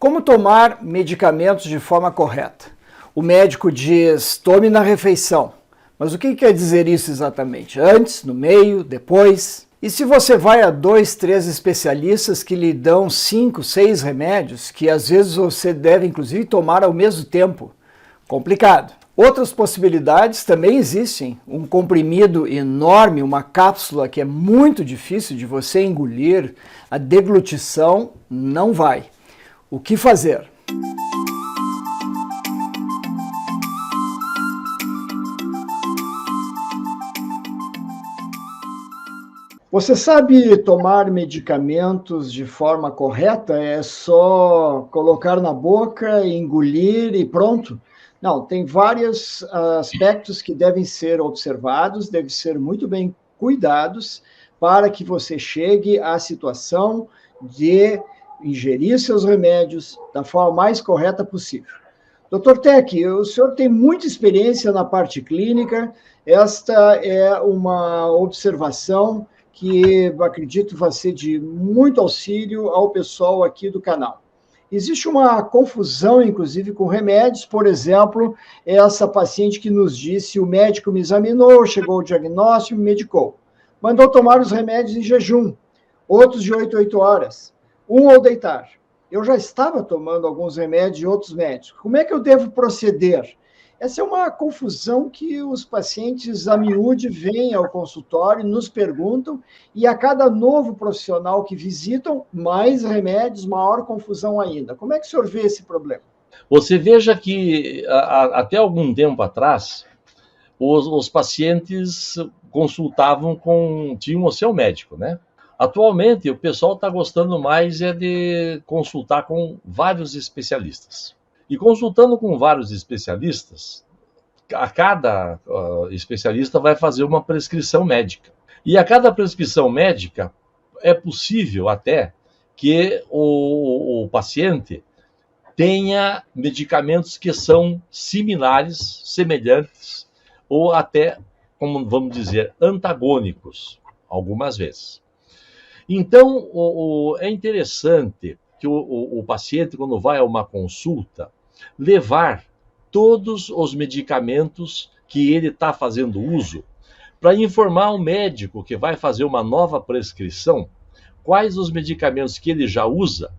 Como tomar medicamentos de forma correta? O médico diz, tome na refeição. Mas o que quer dizer isso exatamente? Antes, no meio, depois? E se você vai a 2, 3 especialistas que lhe dão 5, 6 remédios, que às vezes você deve inclusive tomar ao mesmo tempo? Complicado. Outras possibilidades também existem. Um comprimido enorme, uma cápsula que é muito difícil de você engolir, a deglutição não vai. O que fazer? Você sabe tomar medicamentos de forma correta? É só colocar na boca, engolir e pronto? Não, tem vários aspectos que devem ser observados, devem ser muito bem cuidados para que você chegue à situação de ingerir seus remédios da forma mais correta possível. Dr. Tec, o senhor tem muita experiência na parte clínica, esta é uma observação que eu acredito vai ser de muito auxílio ao pessoal aqui do canal. Existe uma confusão, inclusive, com remédios, por exemplo, essa paciente que nos disse, o médico me examinou, chegou o diagnóstico, me medicou. Mandou tomar os remédios em jejum, outros de 8 a 8 horas, ao deitar. Eu já estava tomando alguns remédios de outros médicos. Como é que eu devo proceder? Essa é uma confusão que os pacientes a miúde vêm ao consultório, nos perguntam, e a cada novo profissional que visitam, mais remédios, maior confusão ainda. Como é que o senhor vê esse problema? Você veja que até algum tempo atrás, os pacientes tinham o seu médico, né? Atualmente, o pessoal está gostando mais de consultar com vários especialistas. E consultando com vários especialistas, cada especialista vai fazer uma prescrição médica. E a cada prescrição médica, é possível até que o paciente tenha medicamentos que são similares, semelhantes, ou até, como vamos dizer, antagônicos, algumas vezes. Então, é interessante que o paciente, quando vai a uma consulta, levar todos os medicamentos que ele está fazendo uso, para informar o médico que vai fazer uma nova prescrição, quais os medicamentos que ele já usa,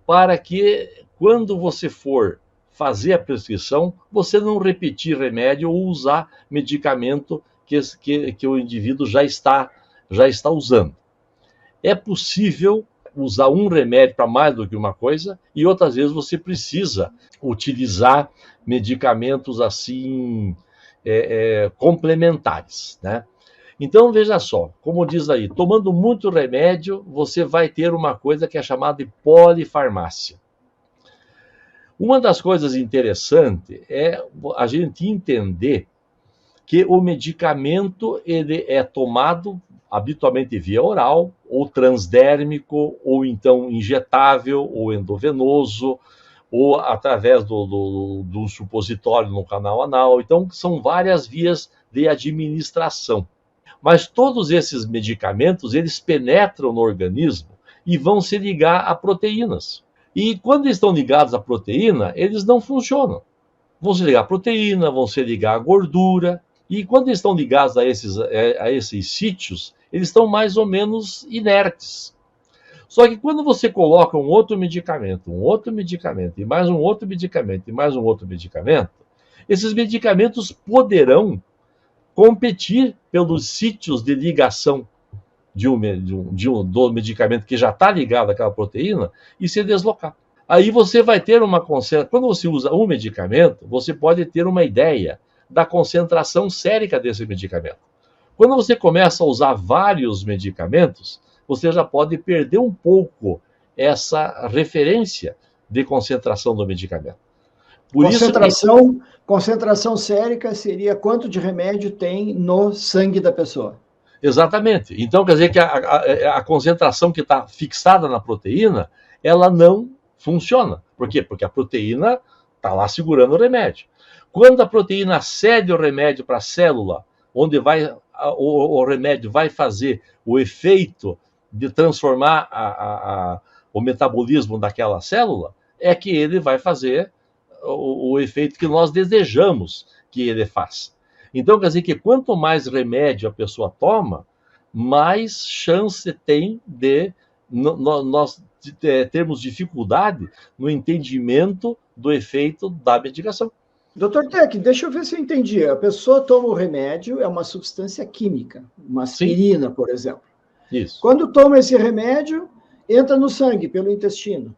para que, quando você for fazer a prescrição, você não repetir remédio ou usar medicamento que o indivíduo já está usando. É possível usar um remédio para mais do que uma coisa, e outras vezes você precisa utilizar medicamentos assim complementares, né? Então, veja só, como diz aí, tomando muito remédio, você vai ter uma coisa que é chamada de polifarmácia. Uma das coisas interessantes é a gente entender que o medicamento ele é tomado habitualmente via oral, ou transdérmico, ou então injetável, ou endovenoso, ou através do supositório no canal anal. Então, são várias vias de administração. Mas todos esses medicamentos, eles penetram no organismo e vão se ligar a proteínas. E quando estão ligados à proteína, eles não funcionam. Vão se ligar à proteína, vão se ligar à gordura. E quando estão ligados a esses sítios, eles estão mais ou menos inertes. Só que quando você coloca um outro medicamento, e mais um outro medicamento, e mais um outro medicamento, esses medicamentos poderão competir pelos sítios de ligação do medicamento que já está ligado àquela proteína e se deslocar. Aí você vai ter uma concentração. Quando você usa um medicamento, você pode ter uma ideia da concentração sérica desse medicamento. Quando você começa a usar vários medicamentos, você já pode perder um pouco essa referência de concentração do medicamento. Concentração sérica seria quanto de remédio tem no sangue da pessoa. Exatamente. Então, quer dizer que a concentração que está fixada na proteína, ela não funciona. Por quê? Porque a proteína está lá segurando o remédio. Quando a proteína cede o remédio para a célula, onde o remédio vai fazer o efeito de transformar o metabolismo daquela célula, é que ele vai fazer o efeito que nós desejamos que ele faça. Então, quer dizer que quanto mais remédio a pessoa toma, mais chance tem de nós termos dificuldade no entendimento do efeito da medicação. Doutor Tec, deixa eu ver se eu entendi. A pessoa toma o remédio, é uma substância química, uma aspirina, sim, por exemplo. Isso. Quando toma esse remédio, entra no sangue, pelo intestino.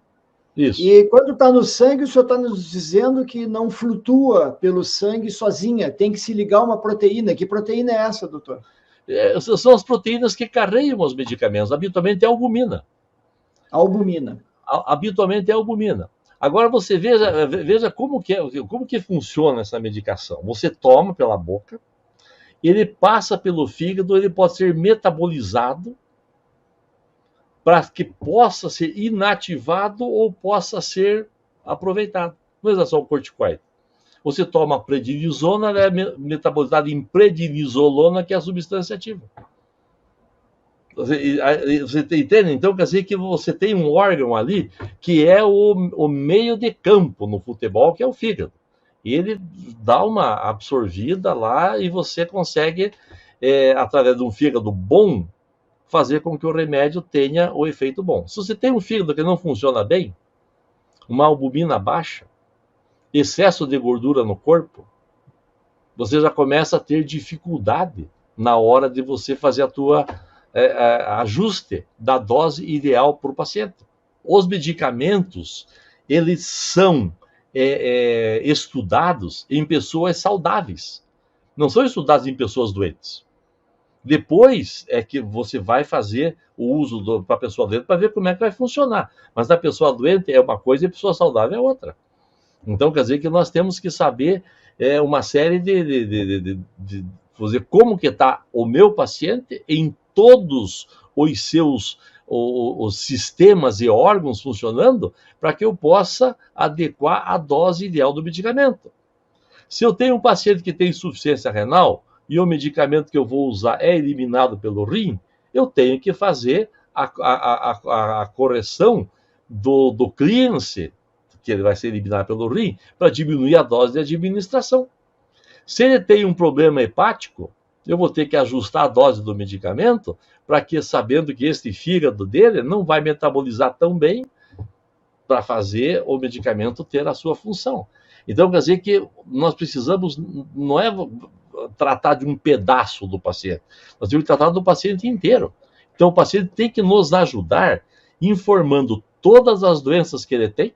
Isso. E quando está no sangue, o senhor está nos dizendo que não flutua pelo sangue sozinha, tem que se ligar a uma proteína. Que proteína é essa, doutor? São as proteínas que carregam os medicamentos. Habitualmente é a albumina. A albumina. Habitualmente é a albumina. Agora você veja como que funciona essa medicação. Você toma pela boca, ele passa pelo fígado, ele pode ser metabolizado para que possa ser inativado ou possa ser aproveitado. Não é só o corticoide. Você toma prednisona, ela é metabolizada em prednisolona, que é a substância ativa. Você entende? Então, quer dizer que você tem um órgão ali que é o meio de campo no futebol, que é o fígado. E ele dá uma absorvida lá e você consegue, através de um fígado bom, fazer com que o remédio tenha o efeito bom. Se você tem um fígado que não funciona bem, uma albumina baixa, excesso de gordura no corpo, você já começa a ter dificuldade na hora de você fazer a tua ajuste da dose ideal para o paciente. Os medicamentos, eles são estudados em pessoas saudáveis, não são estudados em pessoas doentes. Depois é que você vai fazer o uso para a pessoa doente para ver como é que vai funcionar. Mas a pessoa doente é uma coisa e a pessoa saudável é outra. Então, quer dizer que nós temos que saber uma série de fazer como que está o meu paciente em todos os seus os sistemas e órgãos funcionando para que eu possa adequar a dose ideal do medicamento. Se eu tenho um paciente que tem insuficiência renal e o medicamento que eu vou usar é eliminado pelo rim, eu tenho que fazer a correção do clearance, que ele vai ser eliminado pelo rim, para diminuir a dose de administração. Se ele tem um problema hepático, eu vou ter que ajustar a dose do medicamento para que, sabendo que este fígado dele não vai metabolizar tão bem para fazer o medicamento ter a sua função. Então, quer dizer que nós precisamos, não é tratar de um pedaço do paciente, nós temos que tratar do paciente inteiro. Então, o paciente tem que nos ajudar informando todas as doenças que ele tem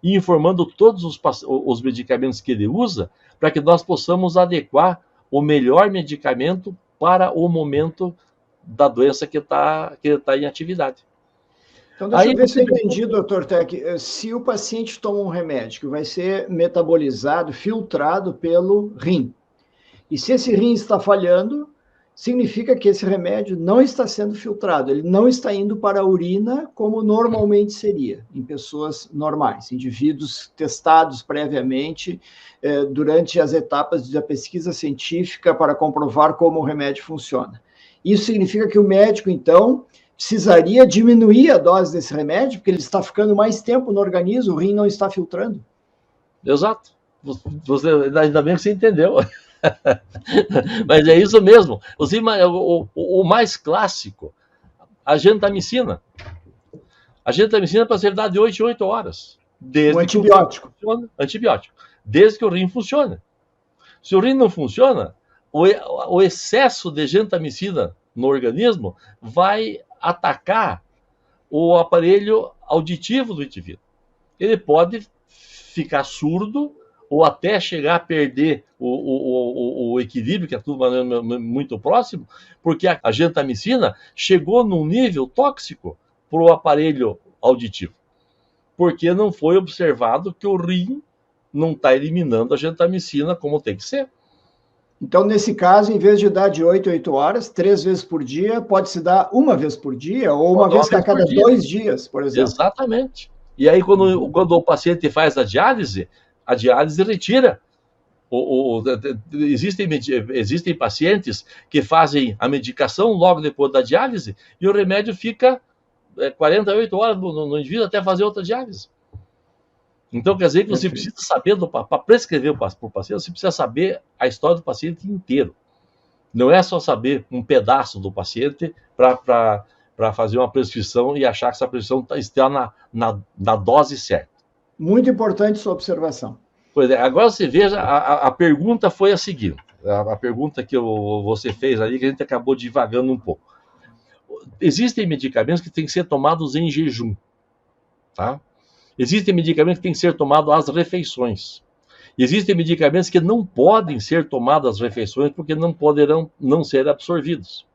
e informando todos os medicamentos que ele usa para que nós possamos adequar o melhor medicamento para o momento da doença que ele está em atividade. Então, deixa eu ver se eu entendi, doutor Tec. Se o paciente toma um remédio que vai ser metabolizado, filtrado pelo rim, e se esse rim está falhando, significa que esse remédio não está sendo filtrado, ele não está indo para a urina como normalmente seria, em pessoas normais, indivíduos testados previamente durante as etapas da pesquisa científica para comprovar como o remédio funciona. Isso significa que o médico, então, precisaria diminuir a dose desse remédio, porque ele está ficando mais tempo no organismo, o rim não está filtrando. Exato. Ainda bem que você entendeu. Mas é isso mesmo. O mais clássico, a gentamicina. A gentamicina é para ser dada de 8 em 8 horas. Um antibiótico. Antibiótico. Desde que o rim funcione. Se o rim não funciona, o excesso de gentamicina no organismo vai atacar o aparelho auditivo do indivíduo. Ele pode ficar surdo ou até chegar a perder o equilíbrio, que é tudo muito próximo, porque a gentamicina chegou num nível tóxico para o aparelho auditivo, porque não foi observado que o rim não está eliminando a gentamicina como tem que ser. Então, nesse caso, em vez de dar de 8 a 8 horas, 3 vezes por dia, pode-se dar uma vez por dia, ou uma vez a cada 2 dias, por exemplo. Exatamente. E aí, quando o paciente faz a diálise retira. Existem pacientes que fazem a medicação logo depois da diálise e o remédio fica 48 horas no indivíduo até fazer outra diálise. Então, quer dizer que você Perfeito. precisa saber, para prescrever para o paciente, você precisa saber a história do paciente inteiro. Não é só saber um pedaço do paciente para fazer uma prescrição e achar que essa prescrição está na dose certa. Muito importante sua observação. Pois é, agora você veja, a pergunta foi a seguinte, a pergunta que você fez ali, que a gente acabou divagando um pouco. Existem medicamentos que têm que ser tomados em jejum, tá? Existem medicamentos que têm que ser tomados às refeições. Existem medicamentos que não podem ser tomados às refeições porque não poderão não ser absorvidos.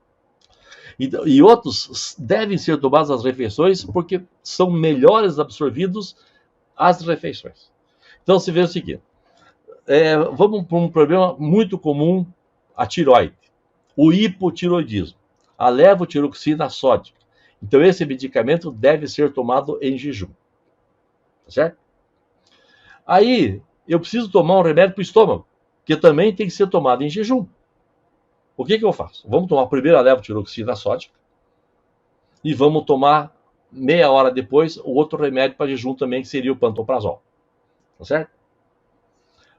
E outros devem ser tomados às refeições porque são melhores absorvidos às refeições. Então, se vê o seguinte, vamos para um problema muito comum, a tiroide, o hipotiroidismo, a levotiroxina sódica. Então, esse medicamento deve ser tomado em jejum. Tá certo? Aí, eu preciso tomar um remédio para o estômago, que também tem que ser tomado em jejum. O que eu faço? Vamos tomar primeiro a levotiroxina sódica e vamos tomar meia hora depois o outro remédio para jejum também, que seria o pantoprazol. Tá certo?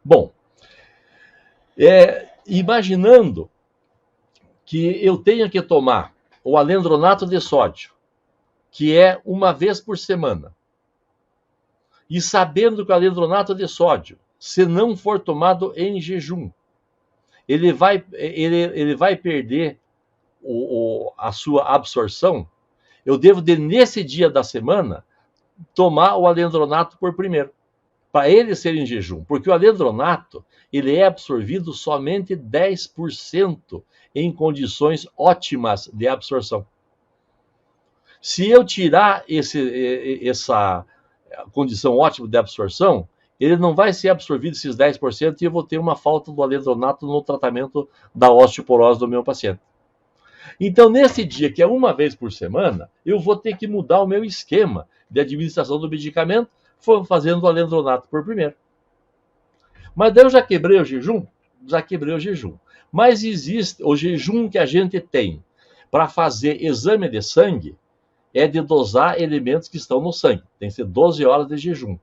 Bom, imaginando que eu tenha que tomar o alendronato de sódio, que é uma vez por semana, e sabendo que o alendronato de sódio, se não for tomado em jejum, ele vai perder a sua absorção, eu devo, nesse dia da semana, tomar o alendronato por primeiro, para ele ser em jejum, porque o alendronato ele é absorvido somente 10% em condições ótimas de absorção. Se eu tirar essa condição ótima de absorção, ele não vai ser absorvido esses 10% e eu vou ter uma falta do alendronato no tratamento da osteoporose do meu paciente. Então, nesse dia, que é uma vez por semana, eu vou ter que mudar o meu esquema de administração do medicamento, fazendo o alendronato por primeiro. Mas daí eu já quebrei o jejum? Já quebrei o jejum. Mas existe o jejum que a gente tem para fazer exame de sangue, é de dosar elementos que estão no sangue. Tem que ser 12 horas de jejum.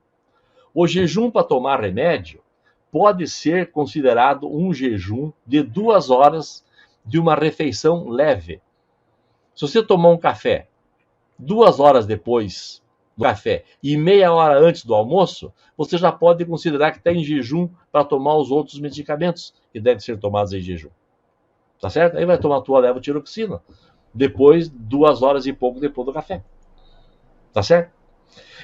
O jejum para tomar remédio pode ser considerado um jejum de 2 horas de uma refeição leve. Se você tomar um café 2 horas depois do café e meia hora antes do almoço, você já pode considerar que está em jejum para tomar os outros medicamentos que devem ser tomados em jejum. Tá certo? Aí vai tomar a tua levotiroxina depois, 2 horas e pouco depois do café. Tá certo?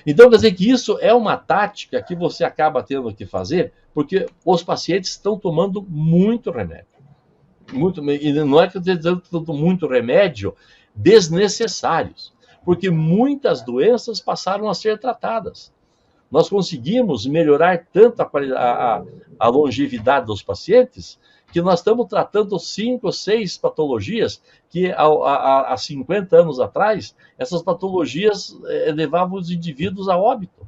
Então, quer dizer que isso é uma tática que você acaba tendo que fazer, porque os pacientes estão tomando muito remédio. E não é que eu estou dizendo que estão muito remédio desnecessários, porque muitas doenças passaram a ser tratadas. Nós conseguimos melhorar tanto a longevidade dos pacientes, que nós estamos tratando 5 ou 6 patologias que há 50 anos atrás, essas patologias levavam os indivíduos a óbito.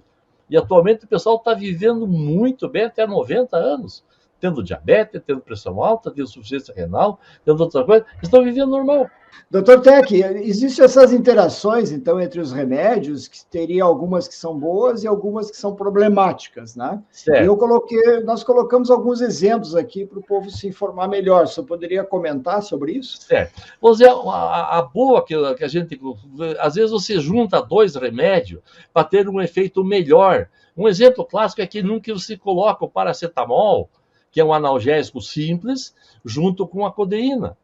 E atualmente o pessoal está vivendo muito bem, até 90 anos, tendo diabetes, tendo pressão alta, tendo insuficiência renal, tendo outra coisa, estão vivendo normal. Doutor Tec, existem essas interações, então, entre os remédios, que teria algumas que são boas e algumas que são problemáticas, né? Certo. Nós colocamos alguns exemplos aqui para o povo se informar melhor. Você poderia comentar sobre isso? Certo. Vamos dizer, a boa que a gente... Às vezes você junta 2 remédios para ter um efeito melhor. Um exemplo clássico é que nunca você coloca o paracetamol, que é um analgésico simples, junto com a codeína,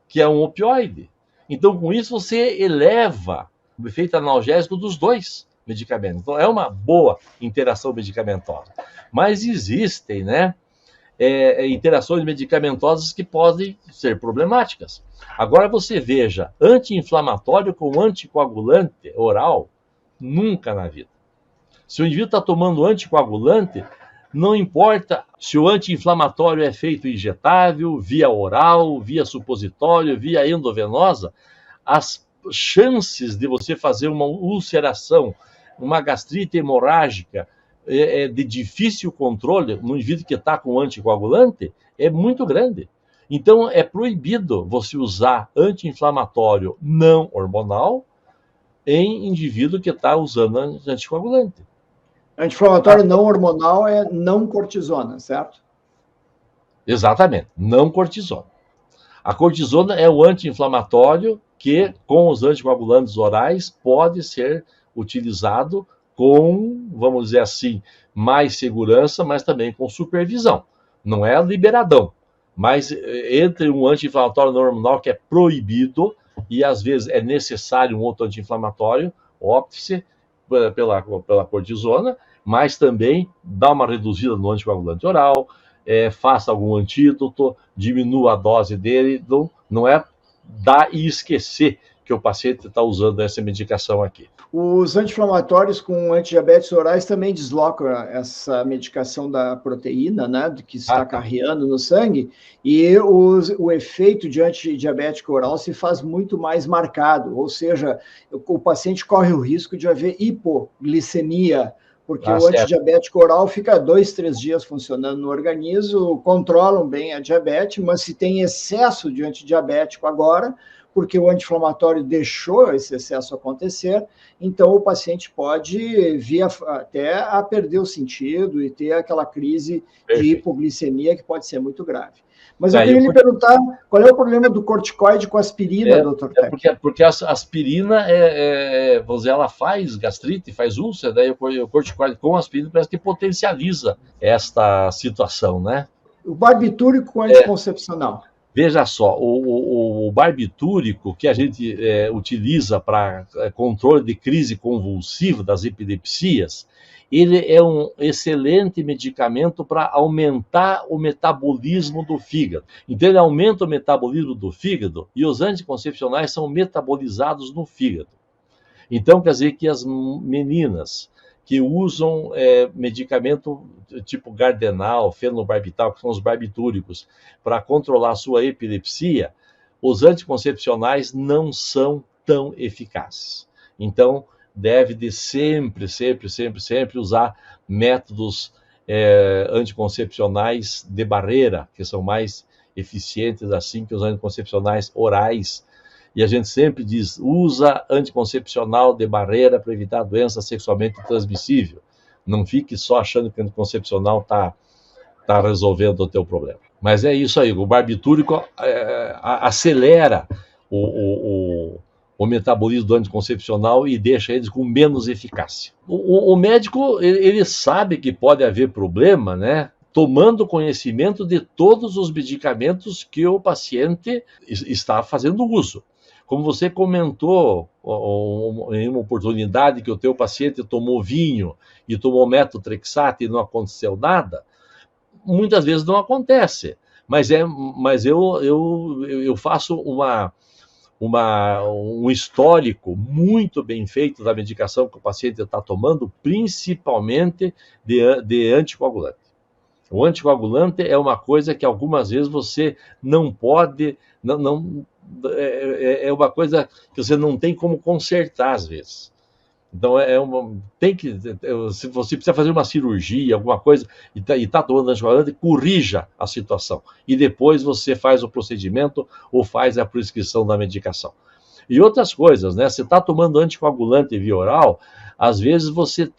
que é um opioide. Então, com isso, você eleva o efeito analgésico dos 2 medicamentos. Então, é uma boa interação medicamentosa. Mas existem, né, interações medicamentosas que podem ser problemáticas. Agora, você veja, anti-inflamatório com anticoagulante oral, nunca na vida. Se o indivíduo está tomando anticoagulante, não importa se o anti-inflamatório é feito injetável, via oral, via supositório, via endovenosa, as chances de você fazer uma ulceração, uma gastrite hemorrágica de difícil controle no indivíduo que está com anticoagulante é muito grande. Então, é proibido você usar anti-inflamatório não hormonal em indivíduo que está usando anticoagulante. Anti-inflamatório não hormonal é não cortisona, certo? Exatamente, não cortisona. A cortisona é o anti-inflamatório que, com os anticoagulantes orais, pode ser utilizado com, vamos dizer assim, mais segurança, mas também com supervisão. Não é liberadão, mas entre um anti-inflamatório não hormonal que é proibido e às vezes é necessário um outro anti-inflamatório, opte-se pela cortisona, mas também dá uma reduzida no anticoagulante oral, faça algum antídoto, diminua a dose dele, não é dar e esquecer que o paciente está usando essa medicação aqui. Os anti-inflamatórios com antidiabéticos orais também deslocam essa medicação da proteína, né, que está carreando no sangue, e o efeito de antidiabético oral se faz muito mais marcado, ou seja, o paciente corre o risco de haver hipoglicemia, porque o antidiabético oral fica 2, 3 dias funcionando no organismo, controlam bem a diabetes, mas se tem excesso de antidiabético agora, porque o anti-inflamatório deixou esse excesso acontecer, então o paciente pode vir até a perder o sentido e ter aquela crise de hipoglicemia que pode ser muito grave. Mas eu queria lhe perguntar, qual é o problema do corticoide com aspirina, doutor Tec? Porque a aspirina, vamos dizer, ela faz gastrite, faz úlcera, daí o corticoide com aspirina parece que potencializa esta situação, né? O barbitúrico anticoncepcional. Veja só, o barbitúrico que a gente utiliza para controle de crise convulsiva das epilepsias, ele é um excelente medicamento para aumentar o metabolismo do fígado. Então, ele aumenta o metabolismo do fígado e os anticoncepcionais são metabolizados no fígado. Então, quer dizer que as meninas que usam medicamento tipo Gardenal, fenobarbital, que são os barbitúricos, para controlar a sua epilepsia, os anticoncepcionais não são tão eficazes. Então, deve de sempre usar métodos anticoncepcionais de barreira, que são mais eficientes assim que os anticoncepcionais orais. E a gente sempre diz, usa anticoncepcional de barreira para evitar doença sexualmente transmissível. Não fique só achando que o anticoncepcional está resolvendo o teu problema. Mas é isso aí, o barbitúrico acelera o metabolismo do anticoncepcional e deixa eles com menos eficácia. O médico, ele sabe que pode haver problema, né? Tomando conhecimento de todos os medicamentos que o paciente está fazendo uso. Como você comentou em uma oportunidade que o teu paciente tomou vinho e tomou metotrexato e não aconteceu nada, muitas vezes não acontece. Mas eu faço um histórico muito bem feito da medicação que o paciente está tomando, principalmente de anticoagulante. O anticoagulante é uma coisa que algumas vezes você não pode, é uma coisa que você não tem como consertar às vezes. Então, se você precisa fazer uma cirurgia, alguma coisa, e está tomando anticoagulante, corrija a situação. E depois você faz o procedimento ou faz a prescrição da medicação. E outras coisas, né? Você está tomando anticoagulante via oral, às vezes você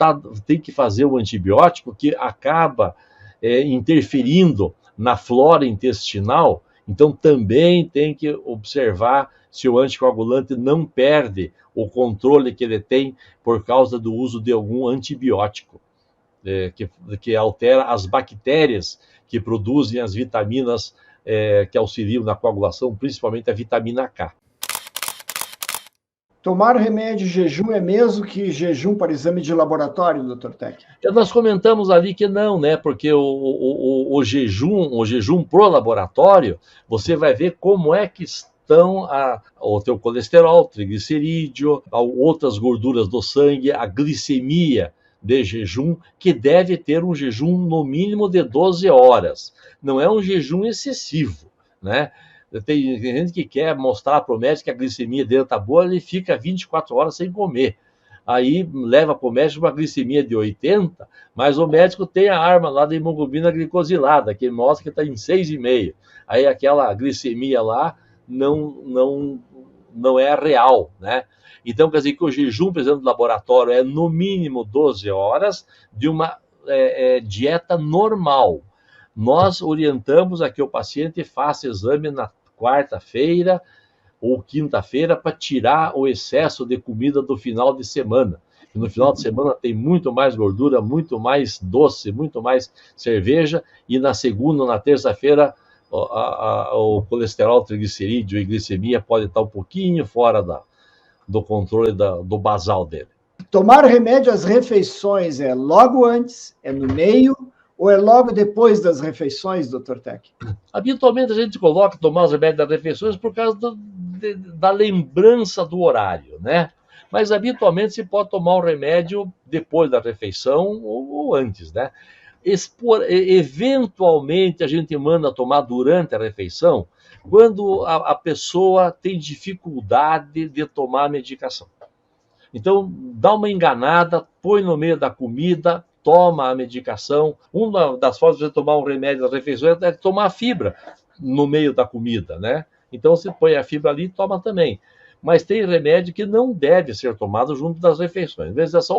tem que fazer um antibiótico que acaba interferindo na flora intestinal, então também tem que observar se o anticoagulante não perde o controle que ele tem por causa do uso de algum antibiótico, que altera as bactérias que produzem as vitaminas que auxiliam na coagulação, principalmente a vitamina K. Tomar remédio em jejum é mesmo que jejum para exame de laboratório, doutor Tec? Nós comentamos ali que não, né? Porque o jejum pro laboratório, você vai ver como é que estão o teu colesterol, triglicerídeo, outras gorduras do sangue, a glicemia de jejum, que deve ter um jejum no mínimo de 12 horas. Não é um jejum excessivo, né? Tem gente que quer mostrar para o médico que a glicemia dele está boa, ele fica 24 horas sem comer. Aí leva para o médico uma glicemia de 80, mas o médico tem a arma lá da hemoglobina glicosilada, que mostra que está em 6,5. Aí aquela glicemia lá não não é real, né? Então, quer dizer que o jejum, por exemplo, do laboratório é no mínimo 12 horas de uma dieta normal. Nós orientamos a que o paciente faça exame na quarta-feira ou quinta-feira para tirar o excesso de comida do final de semana. E no final de semana tem muito mais gordura, muito mais doce, muito mais cerveja, e na segunda ou na terça-feira o colesterol, triglicerídeo e glicemia pode estar um pouquinho fora do controle do basal dele. Tomar remédio às refeições é logo antes, é no meio, ou é logo depois das refeições, Dr. Tech? Habitualmente a gente coloca tomar os remédios das refeições por causa da lembrança do horário, né? Mas habitualmente se pode tomar o remédio depois da refeição ou antes, né? Eventualmente a gente manda tomar durante a refeição quando a pessoa tem dificuldade de tomar a medicação. Então, dá uma enganada, põe no meio da comida, toma a medicação. Uma das formas de você tomar um remédio das refeições é tomar a fibra no meio da comida, né? Então, você põe a fibra ali e toma também. Mas tem remédio que não deve ser tomado junto das refeições. Às vezes é só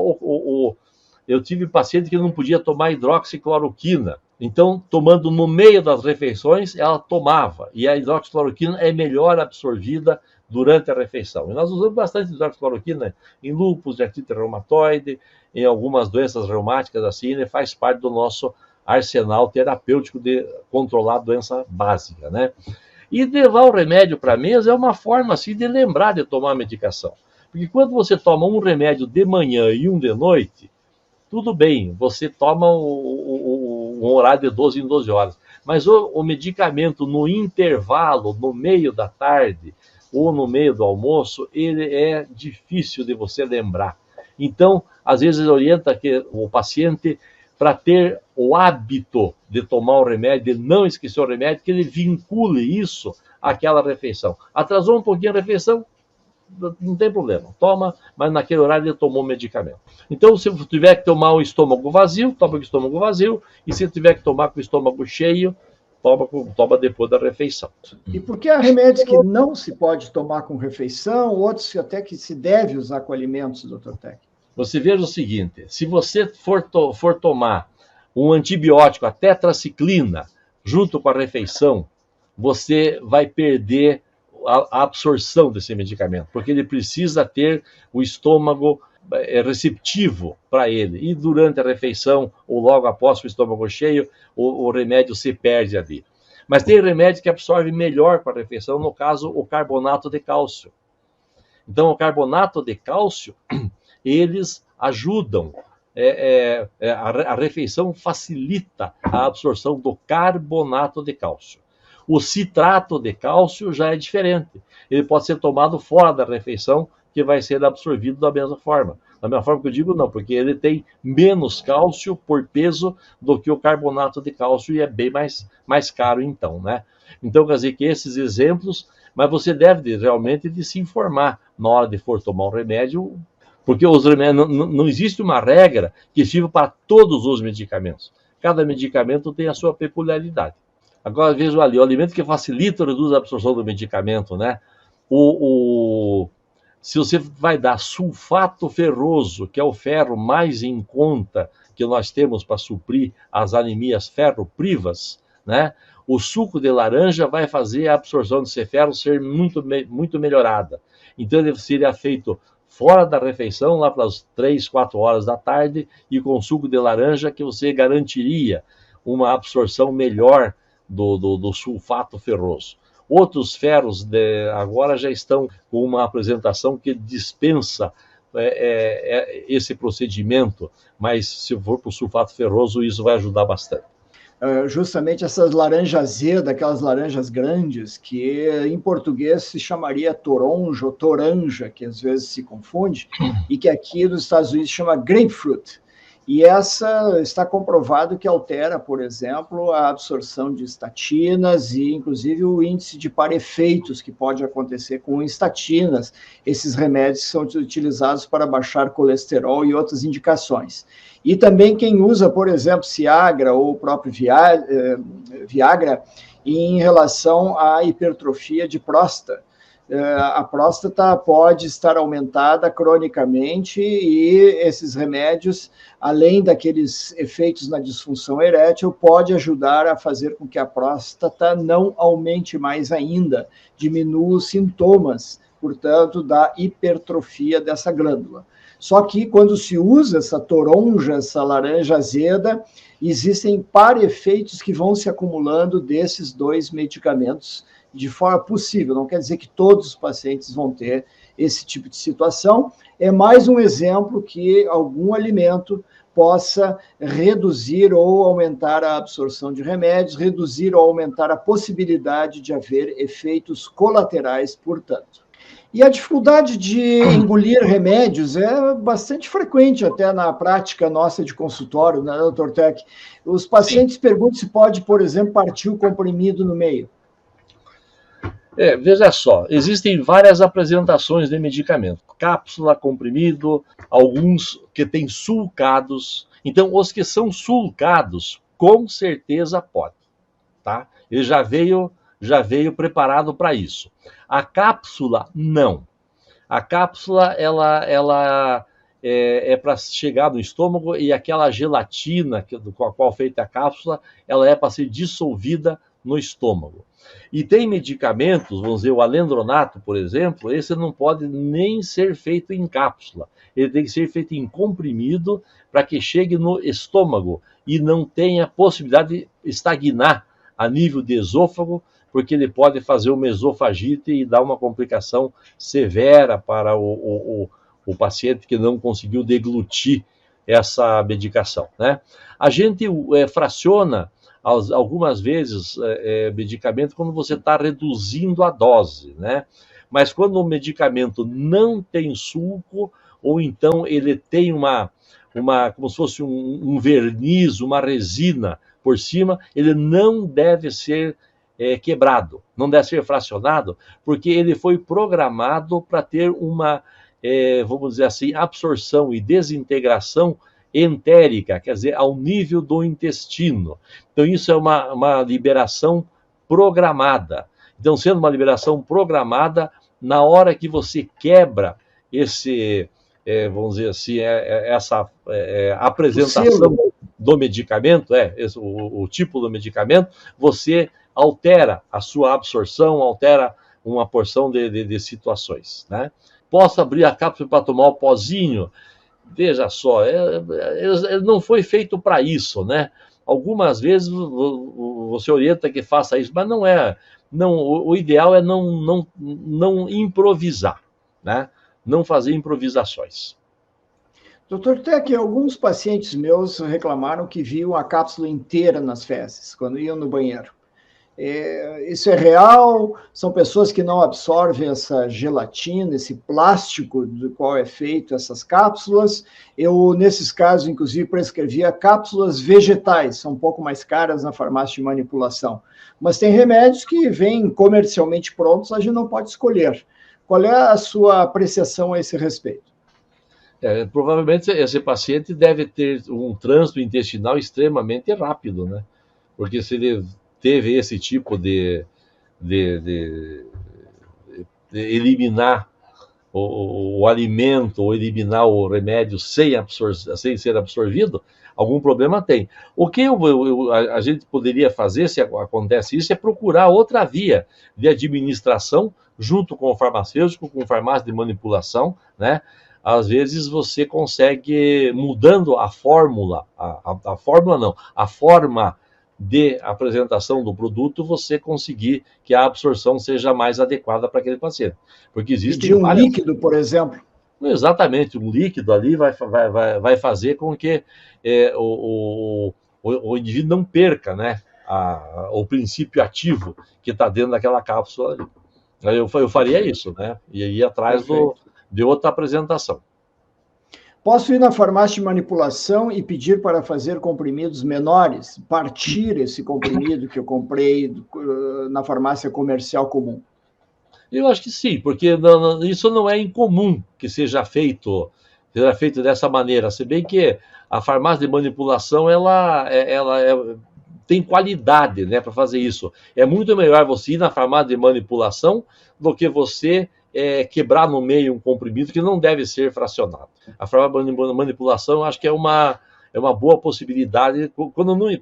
eu tive paciente que não podia tomar hidroxicloroquina. Então, tomando no meio das refeições, ela tomava. E a hidroxicloroquina é melhor absorvida durante a refeição. E nós usamos bastante hidroxicloroquina em lúpus, de artrite reumatoide, em algumas doenças reumáticas assim, né? Faz parte do nosso arsenal terapêutico de controlar a doença básica, né? E levar o remédio para a mesa é uma forma assim de lembrar de tomar a medicação. Porque quando você toma um remédio de manhã e um de noite, tudo bem, você toma um horário de 12 em 12 horas. Mas o medicamento no intervalo, no meio da tarde ou no meio do almoço, ele é difícil de você lembrar. Então, às vezes orienta que o paciente, para ter o hábito de tomar o remédio, de não esquecer o remédio, que ele vincule isso àquela refeição. Atrasou um pouquinho a refeição, não tem problema, toma, mas naquele horário ele tomou o medicamento. Então, se tiver que tomar o estômago vazio, toma com o estômago vazio, e se tiver que tomar com o estômago cheio, toma depois da refeição. E por que há remédios que não se pode tomar com refeição, outros até que se deve usar com alimentos, Dr. Tech? Você veja o seguinte, se você for tomar um antibiótico, a tetraciclina, junto com a refeição, você vai perder a absorção desse medicamento, porque ele precisa ter o estômago receptivo para ele. E durante a refeição, ou logo após o estômago cheio, o remédio se perde ali. Mas tem remédio que absorve melhor com a refeição, no caso, o carbonato de cálcio. Então, o carbonato de cálcio, eles ajudam. A refeição facilita a absorção do carbonato de cálcio. O citrato de cálcio já é diferente. Ele pode ser tomado fora da refeição, que vai ser absorvido da mesma forma. Da mesma forma que eu digo, não, porque ele tem menos cálcio por peso do que o carbonato de cálcio e é bem mais caro, então, né? Então, quer dizer que esses exemplos, mas você deve realmente de se informar na hora de for tomar um remédio, porque os remédios, não existe uma regra que sirva para todos os medicamentos. Cada medicamento tem a sua peculiaridade. Agora, veja ali, o alimento que facilita ou reduz a absorção do medicamento, né? Se você vai dar sulfato ferroso, que é o ferro mais em conta que nós temos para suprir as anemias ferroprivas, né? O suco de laranja vai fazer a absorção desse ferro ser muito melhorada. Então, ele seria feito fora da refeição, lá pelas 3, 4 horas da tarde, e com suco de laranja, que você garantiria uma absorção melhor do sulfato ferroso. Outros ferros agora já estão com uma apresentação que dispensa esse procedimento, mas se for para o sulfato ferroso, isso vai ajudar bastante. Justamente essas laranjas azedas, aquelas laranjas grandes, que em português se chamaria toronja ou toranja, que às vezes se confunde, e que aqui nos Estados Unidos se chama grapefruit. E essa está comprovado que altera, por exemplo, a absorção de estatinas e, inclusive, o índice de parefeitos que pode acontecer com estatinas, esses remédios que são utilizados para baixar colesterol e outras indicações. E também quem usa, por exemplo, Ciagra ou o próprio Viagra em relação à hipertrofia de próstata. A próstata pode estar aumentada cronicamente e esses remédios, além daqueles efeitos na disfunção erétil, pode ajudar a fazer com que a próstata não aumente mais ainda, diminua os sintomas, portanto, da hipertrofia dessa glândula. Só que quando se usa essa toronja, essa laranja azeda, existem par-efeitos que vão se acumulando desses dois medicamentos de forma possível. Não quer dizer que todos os pacientes vão ter esse tipo de situação. É mais um exemplo que algum alimento possa reduzir ou aumentar a absorção de remédios, reduzir ou aumentar a possibilidade de haver efeitos colaterais, portanto. E a dificuldade de engolir remédios é bastante frequente até na prática nossa de consultório, né, Dr. Tech? Os pacientes perguntam se pode, por exemplo, partir o comprimido no meio. Veja só, existem várias apresentações de medicamento. Cápsula, comprimido, alguns que têm sulcados. Então, os que são sulcados, com certeza pode. Tá? Ele já veio preparado para isso. A cápsula, não. A cápsula, ela é para chegar no estômago e aquela gelatina com a qual é feita a cápsula, ela é para ser dissolvida no estômago. E tem medicamentos, vamos dizer, o alendronato, por exemplo, esse não pode nem ser feito em cápsula. Ele tem que ser feito em comprimido para que chegue no estômago e não tenha possibilidade de estagnar a nível de esôfago, porque ele pode fazer uma esofagite e dar uma complicação severa para o paciente que não conseguiu deglutir essa medicação, né? A gente fraciona algumas vezes medicamento quando você está reduzindo a dose, né? Mas quando o medicamento não tem suco, ou então ele tem como se fosse um verniz, uma resina por cima, ele não deve ser quebrado, não deve ser fracionado, porque ele foi programado para ter uma, vamos dizer assim, absorção e desintegração entérica, quer dizer, ao nível do intestino. Então, isso é uma liberação programada. Então, sendo uma liberação programada, na hora que você quebra esse, vamos dizer assim, essa apresentação do medicamento, o tipo do medicamento, você altera a sua absorção, altera uma porção de situações, né? Posso abrir a cápsula para tomar o pozinho? Veja só, ele não foi feito para isso, né? Algumas vezes você orienta que faça isso, mas não é. Não, o ideal é não improvisar, né? Não fazer improvisações. Doutor Tech, alguns pacientes meus reclamaram que viam a cápsula inteira nas fezes, quando iam no banheiro. Isso é real? São pessoas que não absorvem essa gelatina, esse plástico do qual é feito essas cápsulas. Eu, nesses casos, inclusive, prescrevia cápsulas vegetais, são um pouco mais caras na farmácia de manipulação. Mas tem remédios que vêm comercialmente prontos, a gente não pode escolher. Qual é a sua apreciação a esse respeito? Provavelmente esse paciente deve ter um trânsito intestinal extremamente rápido, né? Porque se ele teve esse tipo de eliminar o alimento ou eliminar o remédio sem ser absorvido, algum problema tem. O que a gente poderia fazer, se acontece isso, é procurar outra via de administração junto com o farmacêutico, com farmácia de manipulação, né? Às vezes você consegue, mudando a fórmula, a fórmula não, a forma de apresentação do produto, você conseguir que a absorção seja mais adequada para aquele paciente. Porque existe líquido, por exemplo. Exatamente, um líquido ali vai fazer com que o indivíduo não perca, né, o princípio ativo que está dentro daquela cápsula ali. Eu faria isso, né? E ir atrás de outra apresentação. Posso ir na farmácia de manipulação e pedir para fazer comprimidos menores, partir esse comprimido que eu comprei na farmácia comercial comum? Eu acho que sim, porque isso não é incomum que seja feito dessa maneira, se bem que a farmácia de manipulação ela tem qualidade, né, para fazer isso. É muito melhor você ir na farmácia de manipulação do que você quebrar no meio um comprimido que não deve ser fracionado. A farmácia de manipulação, eu acho que é uma boa possibilidade,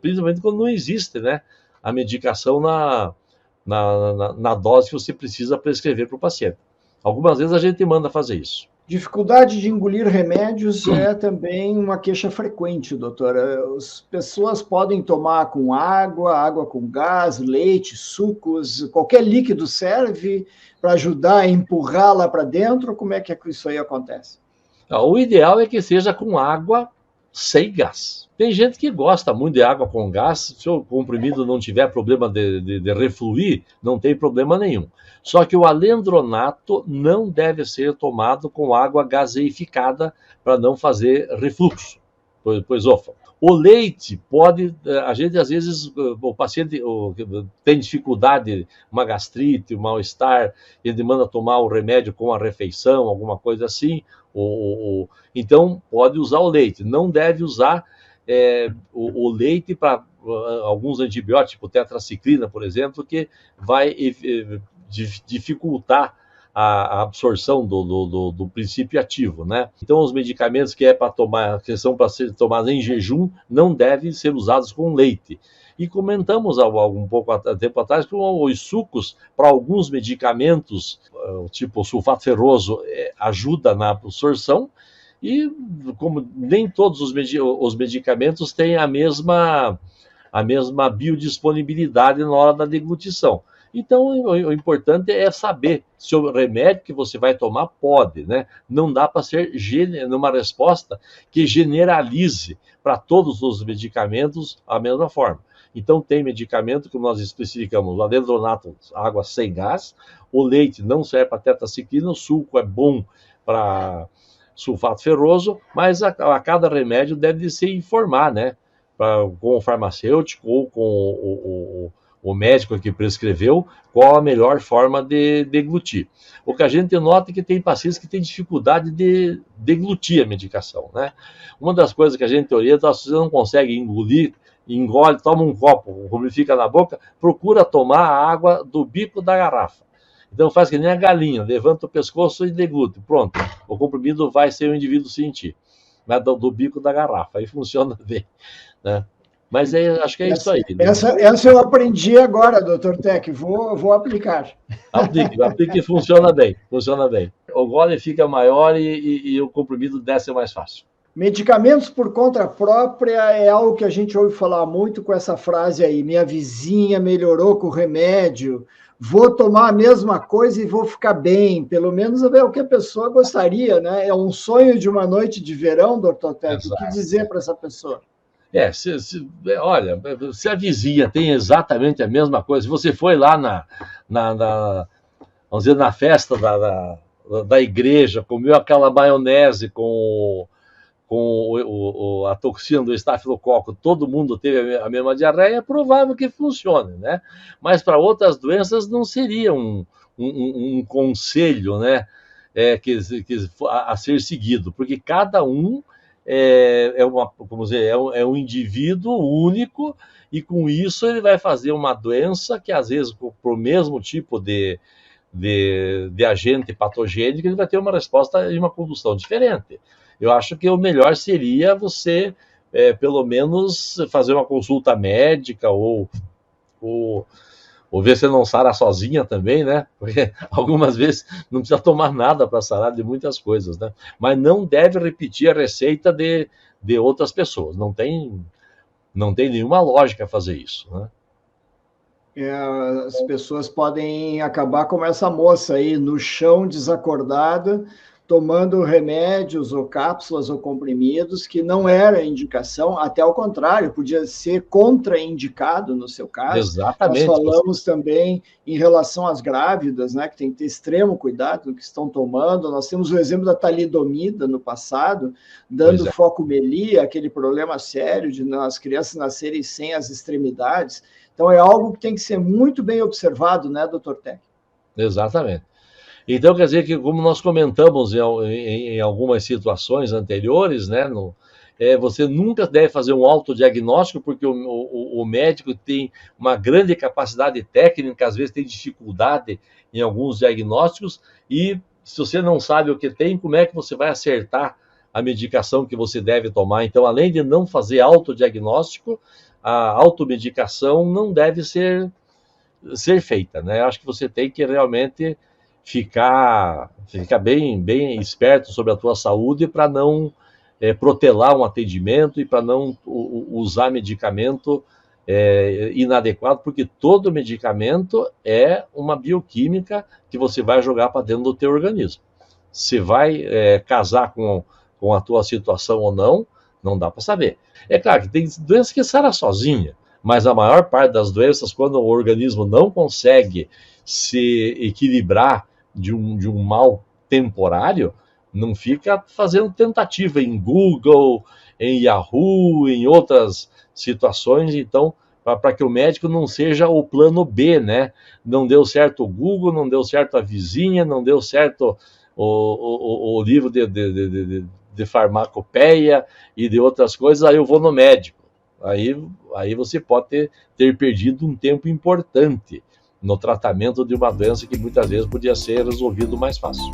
principalmente quando não existe, né, a medicação na dose que você precisa prescrever para o paciente. Algumas vezes a gente manda fazer isso. Dificuldade de engolir remédios é também uma queixa frequente, doutora. As pessoas podem tomar com água, água com gás, leite, sucos, qualquer líquido serve para ajudar a empurrá-la para dentro? Como é que isso aí acontece? O ideal é que seja com água sem gás. Tem gente que gosta muito de água com gás. Se o comprimido não tiver problema de refluir, não tem problema nenhum. Só que o alendronato não deve ser tomado com água gaseificada para não fazer refluxo. Pois, o leite pode, a gente às vezes, o paciente tem dificuldade, uma gastrite, um mal-estar, ele manda tomar o remédio com a refeição, alguma coisa assim, então pode usar o leite. Não deve usar o leite para alguns antibióticos, tipo tetraciclina, por exemplo, que vai dificultar a absorção do princípio ativo, né? Então, os medicamentos que são para ser tomados em jejum, não devem ser usados com leite. E comentamos há um pouco tempo atrás que os sucos, para alguns medicamentos, tipo sulfato ferroso, ajuda na absorção, e como nem todos os medicamentos têm a mesma biodisponibilidade na hora da deglutição. Então, o importante é saber se o remédio que você vai tomar pode, né? Não dá para ser numa resposta que generalize para todos os medicamentos a mesma forma. Então, tem medicamento que nós especificamos, o alendronato, água sem gás, o leite não serve para tetraciclina, o suco é bom para sulfato ferroso, mas a cada remédio deve se informar, né? Com o farmacêutico ou com o médico que prescreveu, qual a melhor forma de deglutir. O que a gente nota é que tem pacientes que têm dificuldade de deglutir a medicação, né? Uma das coisas que a gente orienta, se você não consegue engolir, engole, toma um copo, rubrifica na boca, procura tomar a água do bico da garrafa. Então faz que nem a galinha, levanta o pescoço e deglute. Pronto, o comprimido vai ser o indivíduo sentir, né, do bico da garrafa, aí funciona bem, né? Mas acho que é isso aí. Né? Essa eu aprendi agora, doutor Tec, vou aplicar. Aplique e funciona bem. O gole fica maior e o comprimido desce mais fácil. Medicamentos por conta própria é algo que a gente ouve falar muito com essa frase aí, minha vizinha melhorou com o remédio, vou tomar a mesma coisa e vou ficar bem, pelo menos é o que a pessoa gostaria, né? É um sonho de uma noite de verão, doutor Tec, o que dizer para essa pessoa? Olha, se a vizinha tem exatamente a mesma coisa, se você foi lá vamos dizer, na festa da igreja, comeu aquela maionese com a toxina do estafilococo, todo mundo teve a mesma diarreia, é provável que funcione, né? Mas para outras doenças não seria um conselho, né, a ser seguido, porque cada um é um indivíduo único, e com isso ele vai fazer uma doença que, às vezes, para o mesmo tipo de agente patogênico, ele vai ter uma resposta e uma condução diferente. Eu acho que o melhor seria você, pelo menos, fazer uma consulta médica ou ver se não sara sozinha também, né? Porque algumas vezes não precisa tomar nada para sarar de muitas coisas, né? Mas não deve repetir a receita de outras pessoas. Não tem nenhuma lógica fazer isso, né? As pessoas podem acabar como essa moça aí, no chão, desacordada, tomando remédios ou cápsulas ou comprimidos que não era indicação, até ao contrário, podia ser contraindicado no seu caso. Exatamente. Nós falamos também em relação às grávidas, né, que tem que ter extremo cuidado no que estão tomando. Nós temos o exemplo da talidomida no passado, dando focomelia, aquele problema sério de as crianças nascerem sem as extremidades. Então é algo que tem que ser muito bem observado, né, doutor Tec? Exatamente. Então, quer dizer que, como nós comentamos em algumas situações anteriores, né, Você nunca deve fazer um autodiagnóstico, porque o médico tem uma grande capacidade técnica, às vezes tem dificuldade em alguns diagnósticos, e se você não sabe o que tem, como é que você vai acertar a medicação que você deve tomar? Então, além de não fazer autodiagnóstico, a automedicação não deve ser feita, né? Acho que você tem que realmente ficar bem esperto sobre a tua saúde para não protelar um atendimento e para não usar medicamento inadequado, porque todo medicamento é uma bioquímica que você vai jogar para dentro do teu organismo. Se vai casar com a tua situação ou não, não dá para saber. É claro que tem doenças que saram sozinha, mas a maior parte das doenças, quando o organismo não consegue se equilibrar de um mal temporário, não fica fazendo tentativa em Google, em Yahoo, em outras situações. Então, para que o médico não seja o plano B, né? Não deu certo o Google, não deu certo a vizinha, não deu certo o livro de farmacopeia e de outras coisas, aí eu vou no médico. Aí você pode ter perdido um tempo importante no tratamento de uma doença que muitas vezes podia ser resolvido mais fácil.